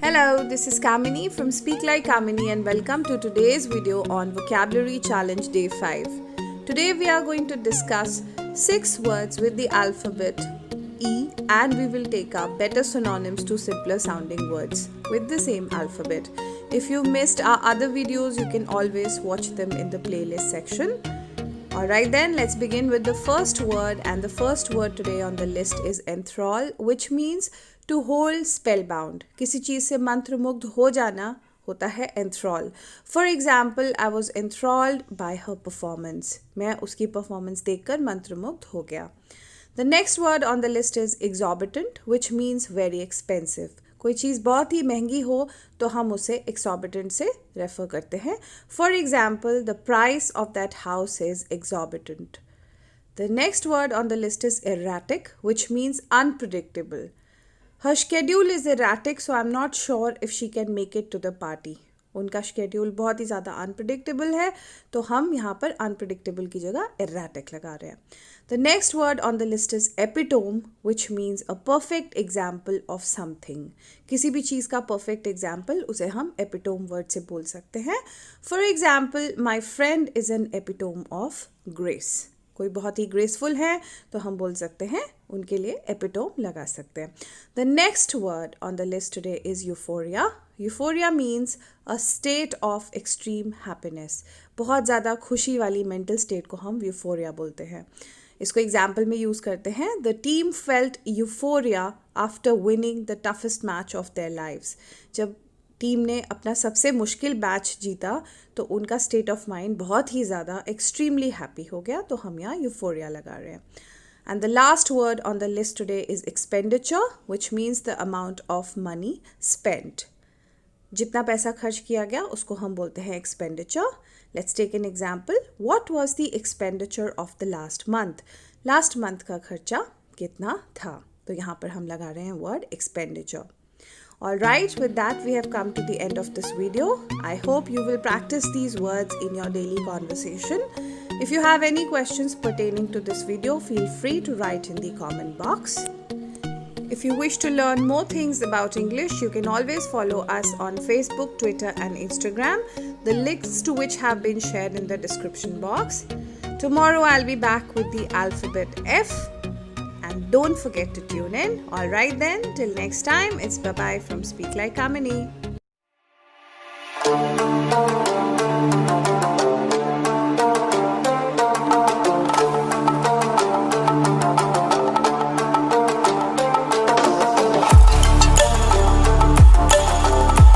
Hello, this is Kamini from Speak Like Kamini and welcome to today's video on Vocabulary Challenge Day 5. Today we are going to discuss 6 words with the alphabet E and we will take up better synonyms to simpler sounding words with the same alphabet. If you missed our other videos, you can always watch them in the playlist section. Alright then, let's begin with the first word, and the first word today on the list is enthrall, which means to hold spellbound. किसी चीज़ से मंत्रमुग्ध हो जाना होता है enthrall. For example, I was enthralled by her performance. मैं उसकी performance देखकर मंत्रमुग्ध हो गया. The next word on the list is exorbitant, which means very expensive. कोई चीज़ बहुत ही महंगी हो तो हम उसे exorbitant से रेफर करते हैं. For example, the price of that house is exorbitant. The next word on the list is erratic, which means unpredictable. Her schedule is erratic, so I'm not sure if she can make it to the party. उनका schedule बहुत ही ज़्यादा unpredictable है, तो हम यहाँ पर unpredictable की जगह erratic लगा रहे हैं. The next word on the list is epitome, which means a perfect example of something. किसी भी चीज़ का perfect example उसे हम epitome word से बोल सकते हैं. For example, my friend is an epitome of grace. कोई बहुत ही ग्रेसफुल है तो हम बोल सकते हैं उनके लिए epitome लगा सकते हैं. The next word on the list today is euphoria. Euphoria means a state of extreme happiness. बहुत ज़्यादा खुशी वाली mental state को हम euphoria बोलते हैं. इसको एग्जाम्पल में यूज़ करते हैं. The team felt euphoria after winning the toughest match of their lives. जब टीम ने अपना सबसे मुश्किल मैच जीता तो उनका स्टेट ऑफ माइंड बहुत ही ज़्यादा एक्सट्रीमली हैप्पी हो गया, तो हम यहाँ यूफोरिया लगा रहे हैं. And the last word on the list today is expenditure, which means the amount of money spent. जितना पैसा खर्च किया गया उसको हम बोलते हैं expenditure. Let's take an example. What was the expenditure of the last month. Last month का खर्चा कितना था, तो यहाँ पर हम लगा रहे हैं word expenditure. Alright, with that we have come to the end of this video. I hope you will practice these words in your daily conversation. If you have any questions pertaining to this video, feel free to write in the comment box. If you wish to learn more things about English, you can always follow us on Facebook, Twitter and Instagram, the links to which have been shared in the description box. Tomorrow I'll be back with the alphabet F. And don't forget to tune in. Alright then, till next time, it's bye-bye from Speak Like Kamini.